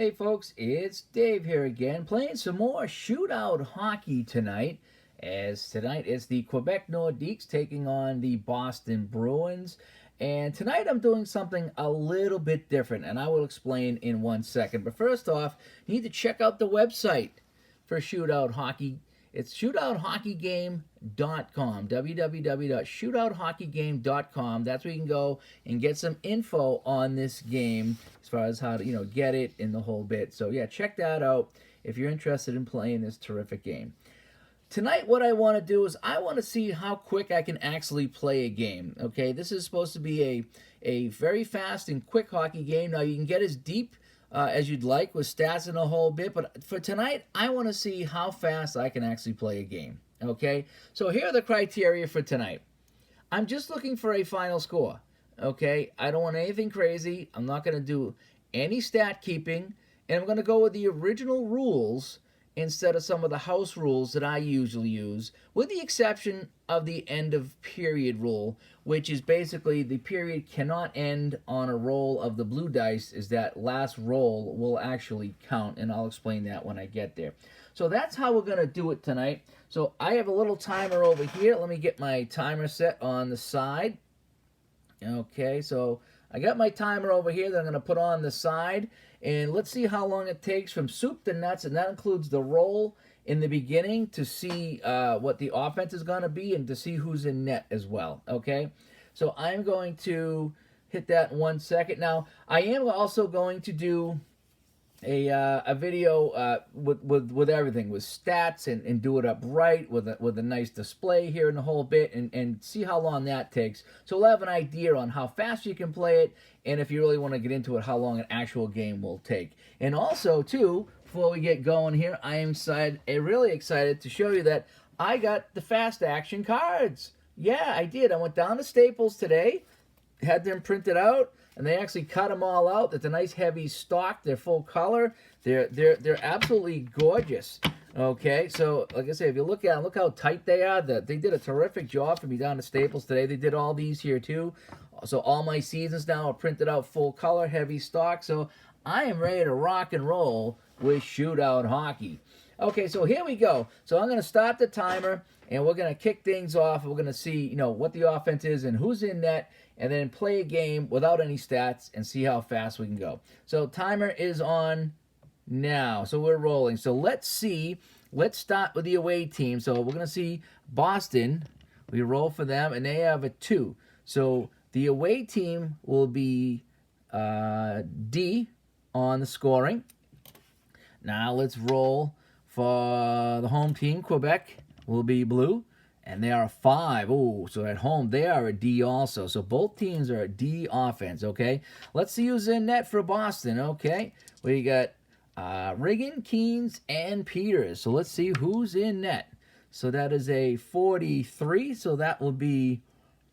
Hey folks, it's Dave here again, playing some more Shootout Hockey tonight. As tonight it's the Quebec Nordiques taking on the Boston Bruins. And tonight I'm doing something a little bit different, and I will explain in 1 second. But first off, you need to check out the website for Shootout Hockey. It's shootouthockey.game.com, www.shootouthockey.game.com. That's where you can go and get some info on this game as far as how to, get it in the whole bit. So yeah, check that out if you're interested in playing this terrific game. Tonight, what I want to do is I want to see how quick I can actually play a game. Okay, this is supposed to be a very fast and quick hockey game. Now, you can get as deep as you'd like with stats and a whole bit, but for tonight, I want to see how fast I can actually play a game. Okay, so here are the criteria for tonight. I'm just looking for a final score. Okay, I don't want anything crazy. I'm not going to do any stat keeping, and I'm going to go with the original rules instead of some of the house rules that I usually use, with the exception of the end of period rule, which is basically the period cannot end on a roll of the blue dice, is that last roll will actually count, and I'll explain that when I get there. So that's how we're going to do it tonight. So I have a little timer over here. Let me get my timer set on the side. Okay, so I got my timer over here that I'm going to put on the side, and let's see how long it takes from soup to nuts, and that includes the roll in the beginning to see what the offense is going to be and to see who's in net as well, okay? So I'm going to hit that in 1 second. Now, I am also going to do a video with everything, with stats, and do it up right with a nice display here in the whole bit, and see how long that takes. So we'll have an idea on how fast you can play it, and if you really want to get into it, how long an actual game will take. And also, too, before we get going here, I am really excited to show you that I got the fast action cards. Yeah, I did. I went down to Staples today, had them printed out, and they actually cut them all out. That's a nice heavy stock. They're full color. They're absolutely gorgeous. Okay, so like I say, if you look at them, look how tight they are. They did a terrific job for me down to Staples today. They did all these here too. So all my seasons now are printed out full color, heavy stock. So I am ready to rock and roll with Shootout Hockey. Okay, so here we go. So I'm going to stop the timer, and we're going to kick things off. We're going to see, what the offense is and who's in net, and then play a game without any stats and see how fast we can go. So timer is on now. So we're rolling. So let's see. Let's start with the away team. So we're going to see Boston. We roll for them, and they have a 2. So the away team will be D on the scoring. Now let's roll for the home team. Quebec will be blue, and they are a 5. Oh, so at home they are a D also. So both teams are a D offense, okay? Let's see who's in net for Boston, okay? We got Riggin, Keynes, and Peters. So let's see who's in net. So that is a 43, so that will be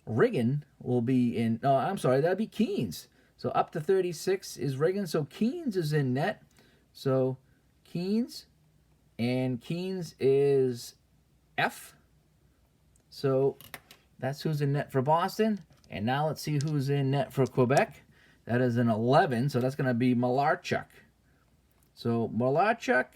Riggin will be in, no, I'm sorry, that'll be Keynes. So up to 36 is Riggin, so Keynes is in net. So Keynes, and Keynes is F. So that's who's in net for Boston. And now let's see who's in net for Quebec. That is an 11, so that's going to be Malarchuk. So Malarchuk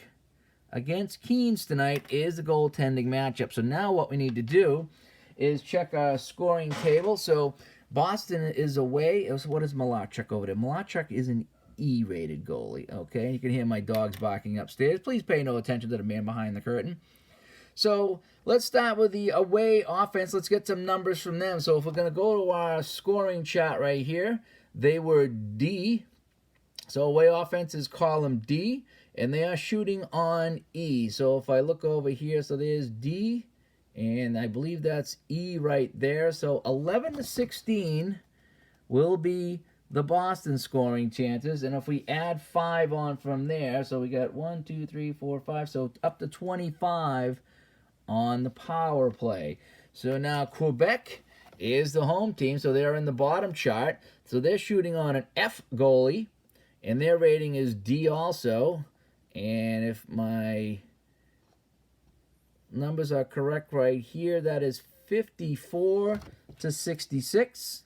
against Keynes tonight is the goaltending matchup. So now what we need to do is check our scoring table. So Boston is away. What is Malarchuk over there? Malarchuk is an E-rated goalie, okay? You can hear my dogs barking upstairs. Please pay no attention to the man behind the curtain. So let's start with the away offense. Let's get some numbers from them. So if we're going to go to our scoring chart right here, they were D. So away offense is column D, and they are shooting on E. So if I look over here, so there's D, and I believe that's E right there. So 11 to 16 will be the Boston scoring chances, and if we add 5 on from there, so we got 1, 2, 3, 4, 5, so up to 25 on the power play. So now Quebec is the home team, so they're in the bottom chart. So they're shooting on an F goalie, and their rating is D also. And if my numbers are correct right here, that is 54 to 66.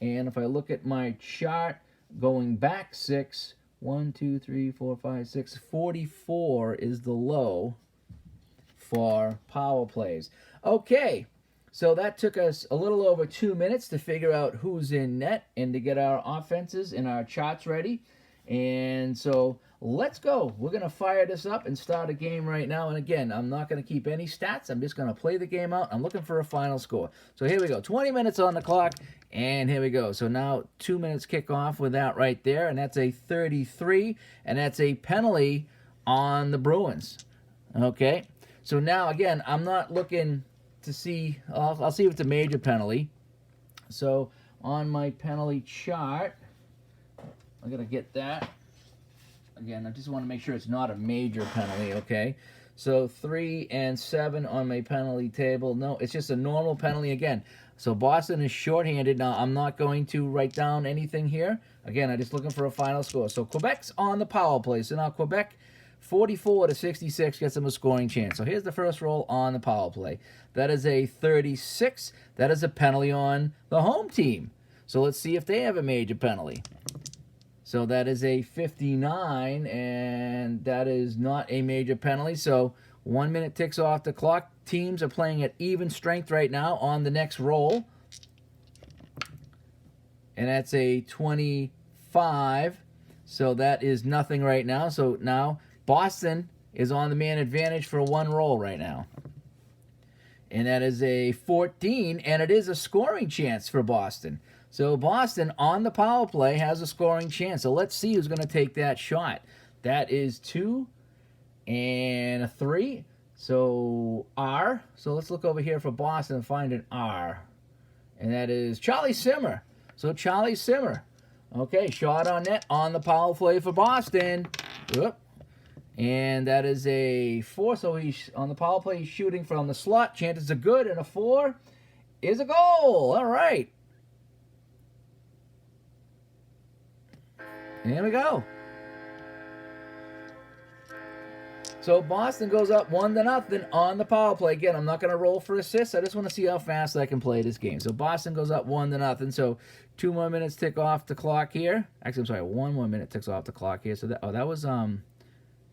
And if I look at my chart, Going back 6. 1, 2, 3, 4, 5, 6. 44 is the low for power plays. Okay, so that took us a little over 2 minutes to figure out who's in net and to get our offenses and our charts ready. And so let's go. We're going to fire this up and start a game right now. And again, I'm not going to keep any stats. I'm just going to play the game out. I'm looking for a final score. So here we go. 20 minutes on the clock. And here we go. So now 2 minutes kick off with that right there. And that's a 33. And that's a penalty on the Bruins. Okay. So now, again, I'm not looking to see. I'll see if it's a major penalty. So on my penalty chart, I'm going to get that. Again, I just want to make sure it's not a major penalty, okay? So 3 and 7 on my penalty table. No, it's just a normal penalty again. So Boston is shorthanded. Now, I'm not going to write down anything here. Again, I'm just looking for a final score. So Quebec's on the power play. So now Quebec, 44 to 66, gets them a scoring chance. So here's the first roll on the power play. That is a 36. That is a penalty on the home team. So let's see if they have a major penalty. So that is a 59, and that is not a major penalty. So 1 minute ticks off the clock. Teams are playing at even strength right now on the next roll. And that's a 25. So that is nothing right now. So now Boston is on the man advantage for one roll right now. And that is a 14, and it is a scoring chance for Boston. So Boston on the power play has a scoring chance. So let's see who's going to take that shot. That is 2 and a 3. So R. So let's look over here for Boston and find an R. And that is Charlie Simmer. So Charlie Simmer. Okay, shot on net on the power play for Boston. Whoop. And that is a 4. So he's on the power play. He's shooting from the slot. Chances are good. And a 4 is a goal. All right. Here we go. So Boston goes up 1-0 on the power play. Again, I'm not going to roll for assists. I just want to see how fast I can play this game. So Boston goes up 1-0. So 2 more minutes tick off the clock here. Actually, I'm sorry, 1 more minute ticks off the clock here. So that was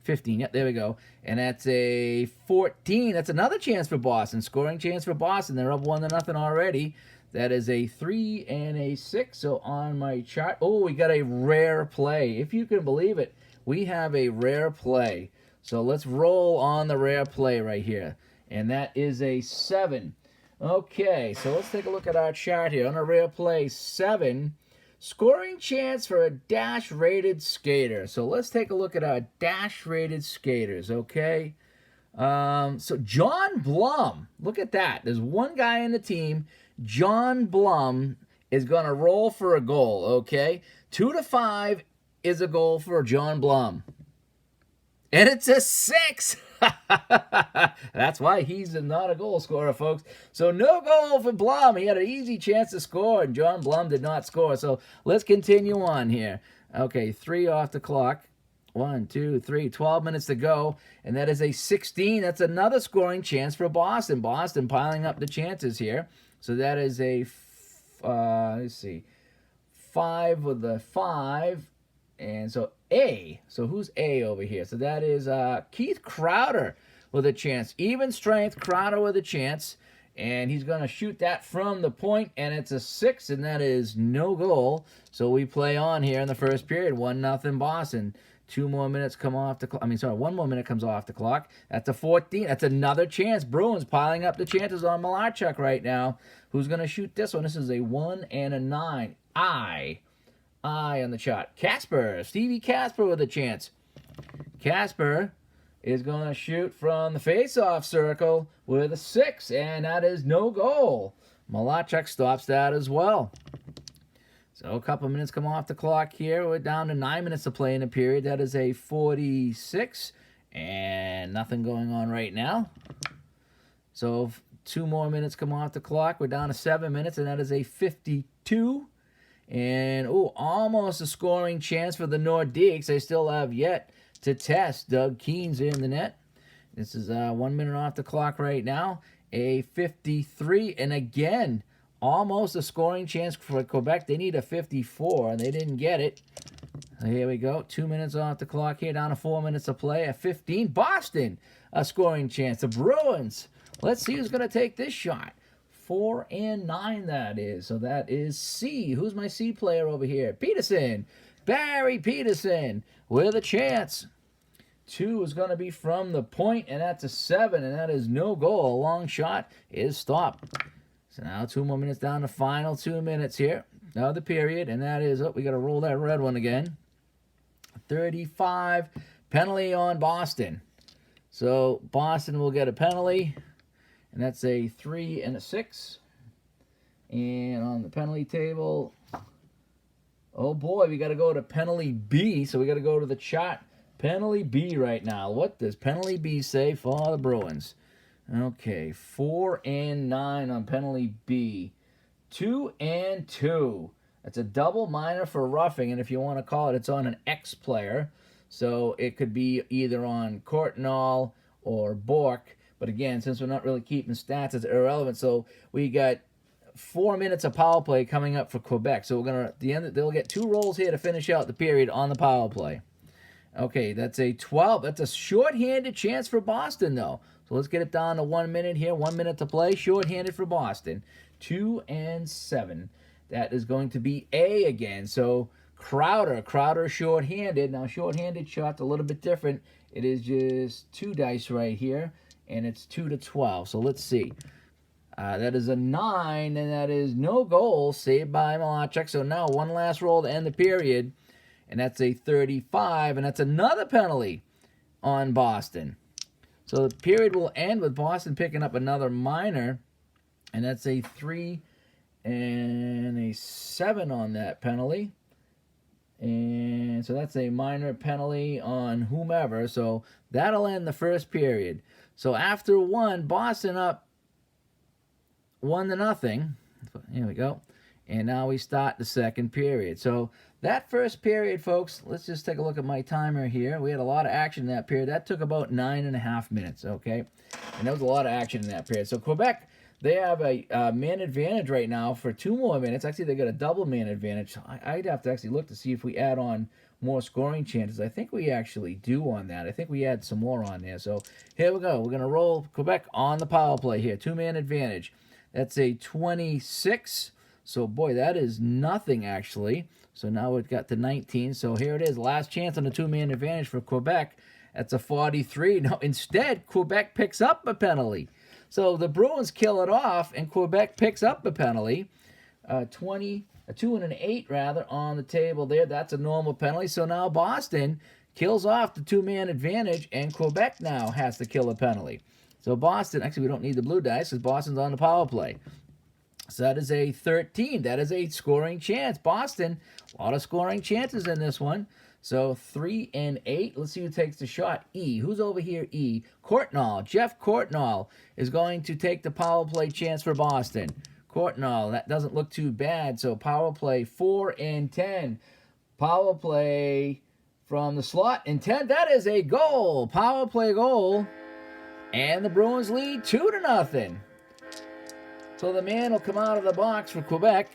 15. Yep, there we go. And that's a 14. That's another chance for Boston. Scoring chance for Boston. They're up 1-0 already. That is a 3 and a 6. So on my chart, oh, we got a rare play. If you can believe it, we have a rare play. So let's roll on the rare play right here. And that is a 7. Okay, so let's take a look at our chart here. On a rare play, 7. Scoring chance for a dash-rated skater. So let's take a look at our dash-rated skaters, okay? So John Blum, look at that. There's one guy in the team. John Blum is going to roll for a goal, okay? 2 to 5 is a goal for John Blum. And it's a 6. That's why he's not a goal scorer, folks. So no goal for Blum. He had an easy chance to score, and John Blum did not score. So let's continue on here. Okay, 3 off the clock. 1, 2, 3, 12 minutes to go. And that is a 16. That's another scoring chance for Boston. Boston piling up the chances here. So that is a, let's see, 5 with the 5. And so A. So who's A over here? So that is Keith Crowder with a chance. Even strength, Crowder with a chance. And he's going to shoot that from the point, and it's a 6, and that is no goal. So we play on here in the first period, 1-0 Boston. 2 more minutes come off the clock. 1 more minute comes off the clock. That's a 14. That's another chance. Bruins piling up the chances on Malarchuk right now. Who's going to shoot this one? This is a 1 and a 9. I on the chart. Casper. Stevie Casper with a chance. Casper is going to shoot from the face-off circle with a 6, and that is no goal. Malarchuk stops that as well. So a couple minutes come off the clock here. We're down to 9 minutes to play in the period. That is a 46, and nothing going on right now. So 2 more minutes come off the clock. We're down to 7 minutes, and that is a 52. And, almost a scoring chance for the Nordiques. They still have yet to test. Doug Keen's in the net. This is 1 minute off the clock right now. A 53, and again, almost a scoring chance for Quebec. They need a 54, and they didn't get it. So here we go. 2 minutes off the clock here, down to 4 minutes to play. At 15, Boston, a scoring chance. The Bruins, let's see who's going to take this shot. 4 and 9, that is. So that is C. Who's my C player over here? Peterson. Barry Peterson with a chance. 2 is going to be from the point, and that's a 7, and that is no goal. A long shot is stopped. So now 2 more minutes down, the final 2 minutes here of the period, and that is, we got to roll that red one again. 35, penalty on Boston. So Boston will get a penalty, and that's a 3 and a 6. And on the penalty table, oh boy, we got to go to penalty B, so we got to go to the chart. Penalty B right now. What does penalty B say for the Bruins? Okay, 4 and 9 on penalty B. 2 and 2. That's a double minor for roughing, and if you want to call it, it's on an X player. So it could be either on Courtnall or Bork. But again, since we're not really keeping stats, it's irrelevant. So we got 4 minutes of power play coming up for Quebec. So we're gonna at the end they'll get 2 rolls here to finish out the period on the power play. Okay, that's a 12. That's a shorthanded chance for Boston, though. So let's get it down to 1 minute here. 1 minute to play. Shorthanded for Boston. 2 and 7. That is going to be A again. So Crowder shorthanded. Now, shorthanded shot's a little bit different. It is just 2 dice right here, and it's 2 to 12. So let's see. That is a 9, and that is no goal saved by Malachuk. So now one last roll to end the period. And that's a 35, and that's another penalty on Boston. So the period will end with Boston picking up another minor, and that's a 3 and a 7 on that penalty. And so that's a minor penalty on whomever. So that'll end the first period. So after 1, Boston up 1-0. Here we go. And now we start the second period. So that first period, folks, let's just take a look at my timer here. We had a lot of action in that period. That took about 9.5 minutes, okay? And there was a lot of action in that period. So Quebec, they have a man advantage right now for 2 more minutes. Actually, they got a double man advantage. I'd have to actually look to see if we add on more scoring chances. I think we actually do on that. I think we add some more on there. So here we go. We're going to roll Quebec on the power play here. 2-man advantage. That's a 26. So, boy, that is nothing, actually. So now we've got the 19. So here it is. Last chance on the 2-man advantage for Quebec. That's a 43. No, instead, Quebec picks up a penalty. So the Bruins kill it off, and Quebec picks up a penalty. 2 and an 8, rather, on the table there. That's a normal penalty. So now Boston kills off the 2-man advantage, and Quebec now has to kill a penalty. So Boston, actually, we don't need the blue dice because Boston's on the power play. So that is a 13. That is a scoring chance. Boston, a lot of scoring chances in this one. So 3 and 8. Let's see who takes the shot. E. Who's over here? E. Courtnall. Jeff Courtnall is going to take the power play chance for Boston. Courtnall, that doesn't look too bad. So power play 4 and 10. Power play from the slot and 10. That is a goal. Power play goal. And the Bruins lead 2-0. So the man will come out of the box for Quebec.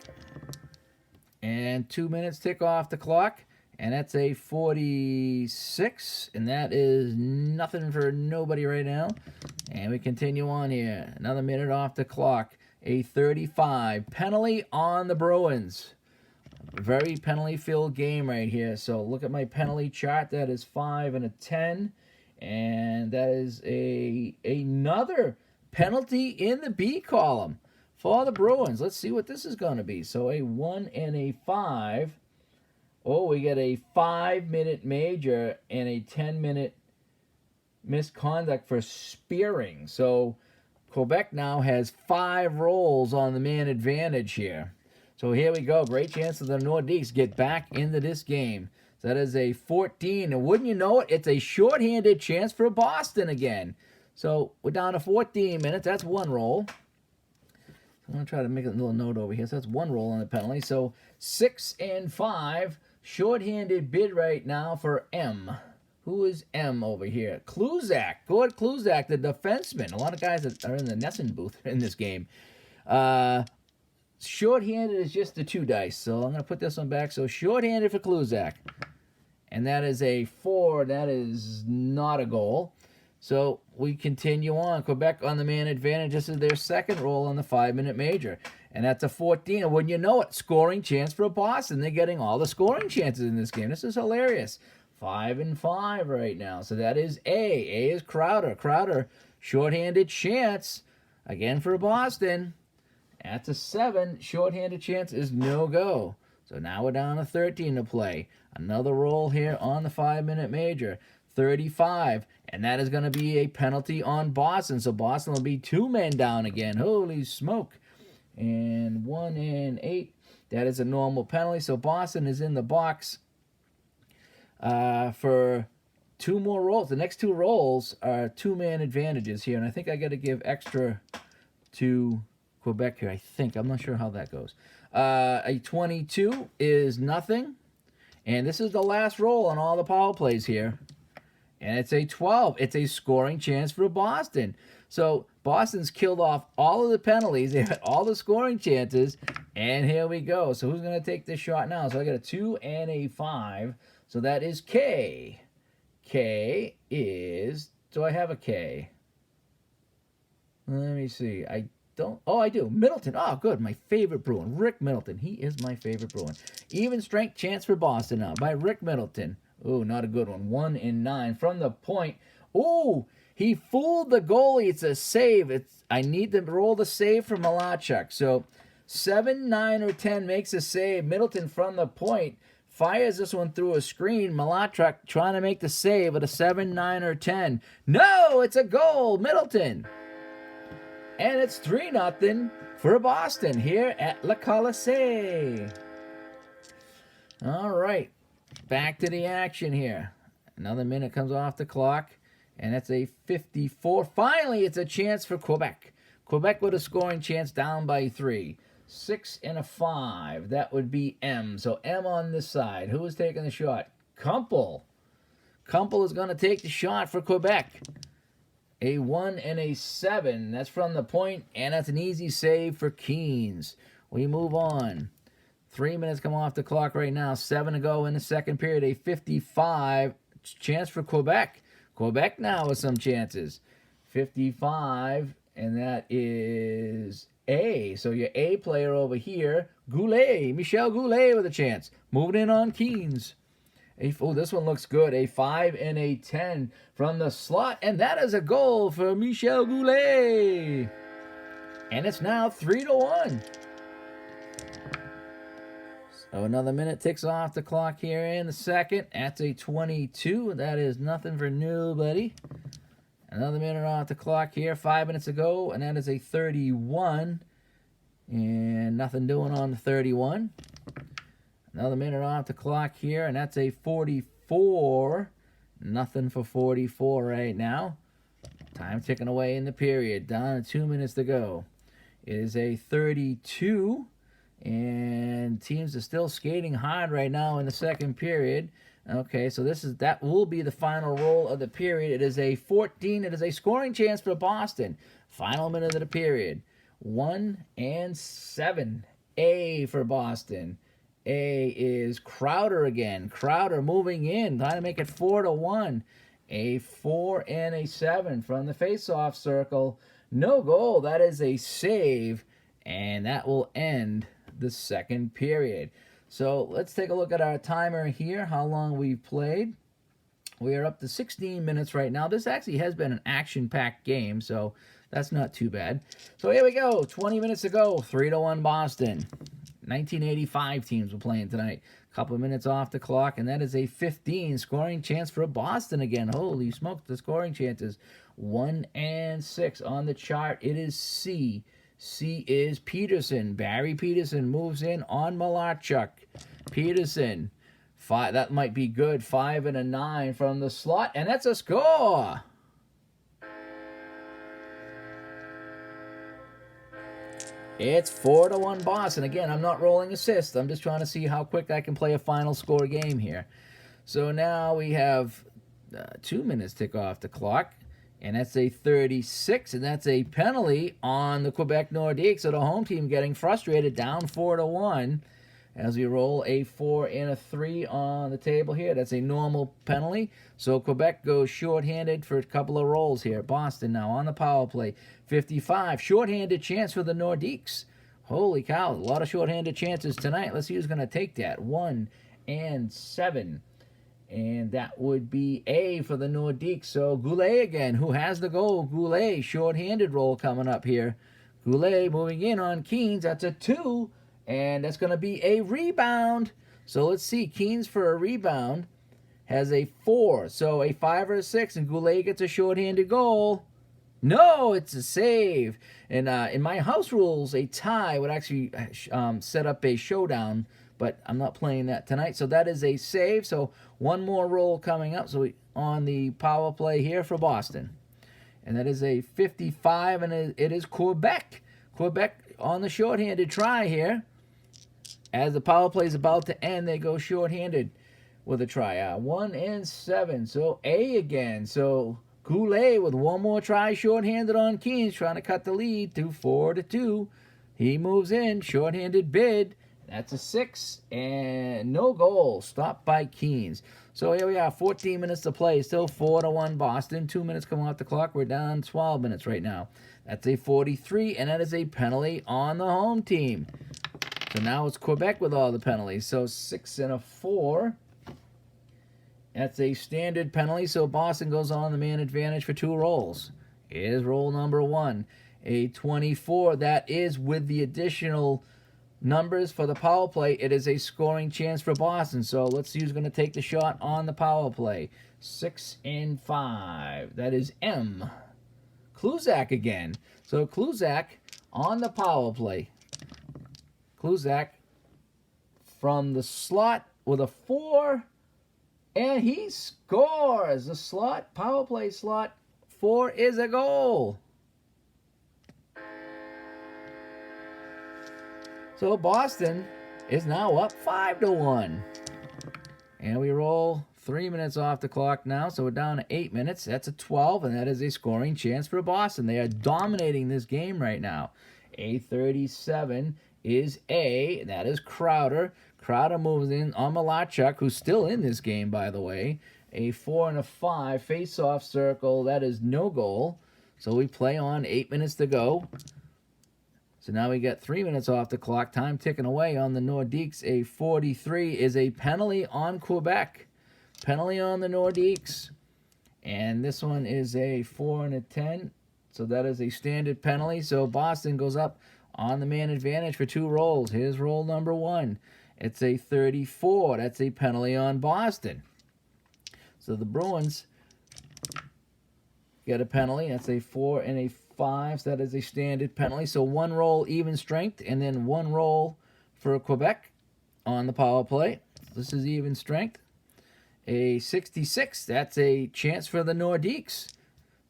And 2 minutes tick off the clock. And that's a 46. And that is nothing for nobody right now. And we continue on here. Another minute off the clock. A 35. Penalty on the Bruins. Very penalty-filled game right here. So look at my penalty chart. That is 5 and a 10. And that is another penalty in the B column for the Bruins. Let's see what this is going to be. So a 1 and a 5. Oh, we get a 5-minute major and a 10-minute misconduct for spearing. So Quebec now has 5 rolls on the man advantage here. So here we go. Great chance for the Nordiques get back into this game. So that is a 14. And wouldn't you know it, it's a shorthanded chance for Boston again. So we're down to 14 minutes. That's 1 roll. I'm going to try to make a little note over here. So that's 1 roll on the penalty. So 6 and 5. Shorthanded bid right now for M. Who is M over here? Kluzak. Gord Kluzak, the defenseman. A lot of guys that are in the Nesson booth in this game. shorthanded is just the 2 dice. So I'm going to put this one back. So shorthanded for Kluzak. And that is a 4. That is not a goal. So we continue on. Quebec on the man advantage. This is their second roll on the 5-minute major. And that's a 14. And wouldn't you know it, scoring chance for Boston. They're getting all the scoring chances in this game. This is hilarious. 5-5 right now. So that is A. A is Crowder. Crowder, shorthanded chance. Again for Boston. That's a 7. Shorthanded chance is no go. So now we're down to 13 to play. Another roll here on the 5-minute major. 35. And that is going to be a penalty on Boston. So Boston will be 2 men down again. Holy smoke. And 1 and 8. That is a normal penalty. So Boston is in the box for 2 more rolls. The next 2 rolls are 2-man advantages here. And I think I got to give extra to Quebec here. I think. I'm not sure how that goes. A 22 is nothing. And this is the last roll on all the power plays here. And it's a 12. It's a scoring chance for Boston. So Boston's killed off all of the penalties. They had all the scoring chances. And here we go. So who's going to take this shot now? So I got a 2 and a 5. So that is K. K is... Do I have a K? Let me see. I don't... Oh, I do. Middleton. Oh, good. My favorite Bruin. Rick Middleton. He is my favorite Bruin. Even strength chance for Boston now by Rick Middleton. Oh, not a good one. 1 and 9 from the point. Oh, he fooled the goalie. It's a save. I need to roll the save for Malachuk. So 7, 9, or 10 makes a save. Middleton from the point fires this one through a screen. Malachuk trying to make the save at a 7, 9, or 10. No, it's a goal. Middleton. And it's 3-0 for Boston here at Le Colisée. All right. Back to the action here. Another minute comes off the clock, and that's a 54. Finally, it's a chance for Quebec. Quebec with a scoring chance down by 3. 6 and a 5. That would be M. So M on this side. Who is taking the shot? Kumpel. Kumpel is going to take the shot for Quebec. A 1 and a 7. That's from the point, and that's an easy save for Keynes. We move on. 3 minutes come off the clock right now. 7 to go in the second period. A 55 chance for Quebec. Quebec now with some chances. 55, and that is A. So your A player over here, Goulet. Michel Goulet with a chance. Moving in on Keynes. Oh, this one looks good. A 5 and a 10 from the slot. And that is a goal for Michel Goulet. And it's now 3-1. So another minute ticks off the clock here in the second. That's a 22. That is nothing for nobody. Another minute off the clock here. 5 minutes ago. And that is a 31. And nothing doing on the 31. Another minute off the clock here. And that's a 44. Nothing for 44 right now. Time ticking away in the period. Down to 2 minutes to go. It is a 32. And teams are still skating hard right now in the second period. Okay, so that will be the final roll of the period. It is a 14. It is a scoring chance for Boston. Final minute of the period. 1 and 7. A for Boston. A is Crowder again. Crowder moving in, trying to make it 4-1. A 4 and a 7 from the face-off circle. No goal. That is a save, and that will end the second period. So let's take a look at our timer here, how long we've played. We are up to 16 minutes right now. This actually has been an action-packed game, so that's not too bad. So here we go, 20 minutes to go, 3-1 Boston. 1985 teams were playing tonight. A couple of minutes off the clock, and that is a 15 scoring chance for Boston again. Holy smoke, the scoring chances. 1 and 6 on the chart. It is C. C is Peterson. Barry Peterson moves in on Malachuk. Peterson, 5. That might be good. 5 and a 9 from the slot, and that's a score. It's 4-1 Boston. Again, I'm not rolling assists. I'm just trying to see how quick I can play a final score game here. So now we have 2 minutes tick off the clock. And that's a 36, and that's a penalty on the Quebec Nordiques. So the home team getting frustrated, down 4-1. As we roll a 4 and a 3 on the table here. That's a normal penalty. So Quebec goes shorthanded for a couple of rolls here. Boston now on the power play. 55. Shorthanded chance for the Nordiques. Holy cow, a lot of shorthanded chances tonight. Let's see who's going to take that. 1 and 7. And that would be A for the Nordiques. So Goulet again, who has the goal. Goulet, shorthanded roll coming up here. Goulet moving in on Keynes. That's a 2. And that's going to be a rebound. So let's see. Keynes for a rebound has a 4. So a 5 or a 6. And Goulet gets a shorthanded goal. No, it's a save. And in my house rules, a tie would actually set up a showdown. But I'm not playing that tonight. So that is a save. So one more roll coming up. So on the power play here for Boston. And that is a 55. And it is Quebec. Quebec on the shorthanded try here. As the power play is about to end, they go shorthanded with a try. 1 and 7. So A again. So Goulet with one more try, shorthanded on Keynes, trying to cut the lead to 4-2. He moves in, shorthanded bid. That's a 6 and no goal. Stopped by Keynes. So here we are, 14 minutes to play. Still 4-1 Boston. 2 minutes coming off the clock. We're down 12 minutes right now. That's a 43, and that is a penalty on the home team. So now it's Quebec with all the penalties. So 6 and a 4. That's a standard penalty. So Boston goes on the man advantage for 2 rolls. Here's roll number 1. A 24. That is with the additional numbers for the power play. It is a scoring chance for Boston. So let's see who's going to take the shot on the power play. 6 and 5. That is M. Kluzak again. So Kluzak on the power play. Kluzak from the slot with a 4, and he scores. The slot, power play slot, 4 is a goal. So Boston is now up 5-1. And we roll 3 minutes off the clock now, so we're down to 8 minutes. That's a 12, and that is a scoring chance for Boston. They are dominating this game right now. A 37 is A, and that is Crowder. Crowder moves in on Malachuk, who's still in this game, by the way. A 4 and a 5, face-off circle, that is no goal. So we play on, 8 minutes to go. So now we get 3 minutes off the clock, time ticking away on the Nordiques. A 43 is a penalty on Quebec. Penalty on the Nordiques. And this one is a 4 and a 10. So that is a standard penalty. So Boston goes up on the man advantage for 2 rolls. Here's roll number 1. It's a 34. That's a penalty on Boston. So the Bruins get a penalty. That's a 4 and a 5. So that is a standard penalty. So 1 roll even strength, and then 1 roll for Quebec on the power play. This is even strength. A 66. That's a chance for the Nordiques.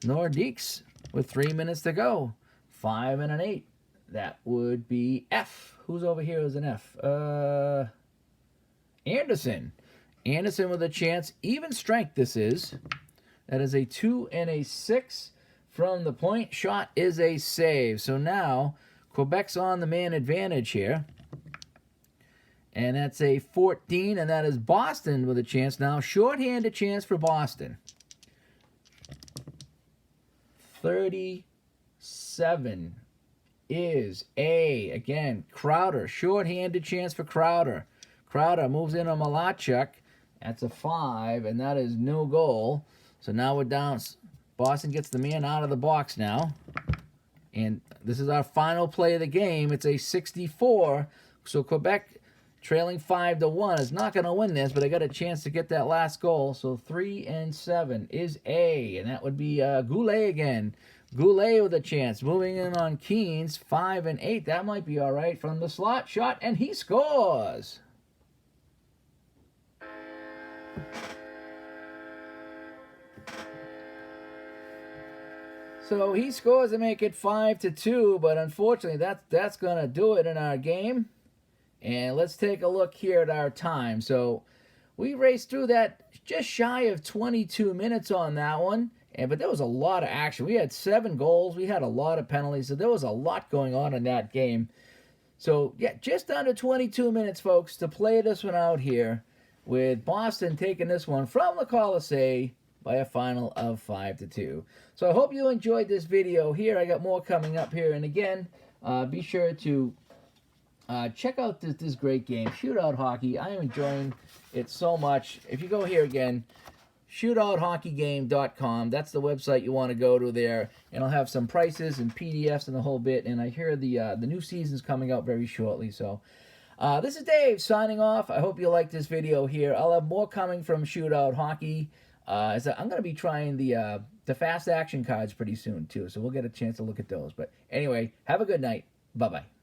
Nordiques with 3 minutes to go. 5 and an 8. That would be F. Who's over here as an F? Anderson. Anderson with a chance. Even strength this is. That is a 2 and a 6 from the point. Shot is a save. So now Quebec's on the man advantage here. And that's a 14, and that is Boston with a chance now. Shorthanded chance for Boston. 37 is A. Again, Crowder. Shorthanded chance for Crowder. Crowder moves in on Malachuk. That's a 5, and that is no goal. So now we're down. Boston gets the man out of the box now. And this is our final play of the game. It's a 64. So Quebec trailing 5-1 is not going to win this, but I got a chance to get that last goal. So 3 and 7 is A, and that would be Goulet again. Goulet with a chance, moving in on Keynes. 5 and 8, that might be all right from the slot shot, and he scores. So he scores to make it 5-2, but unfortunately that's going to do it in our game. And let's take a look here at our time. So we raced through that just shy of 22 minutes on that one. But there was a lot of action. We had 7 goals. We had a lot of penalties. So there was a lot going on in that game. So, yeah, just under 22 minutes, folks, to play this one out here with Boston taking this one from the Colisee by a final of 5-2. So I hope you enjoyed this video here. I got more coming up here. And again, be sure to check out this great game, Shootout Hockey. I am enjoying it so much. If you go here again, shootouthockey.com. That's the website you want to go to there, and I'll have some prices and PDFs and the whole bit. And I hear the new season's coming out very shortly. So this is Dave signing off. I hope you like this video here. I'll have more coming from Shootout Hockey. I'm going to be trying the fast action cards pretty soon too, so we'll get a chance to look at those. But anyway, have a good night. Bye bye.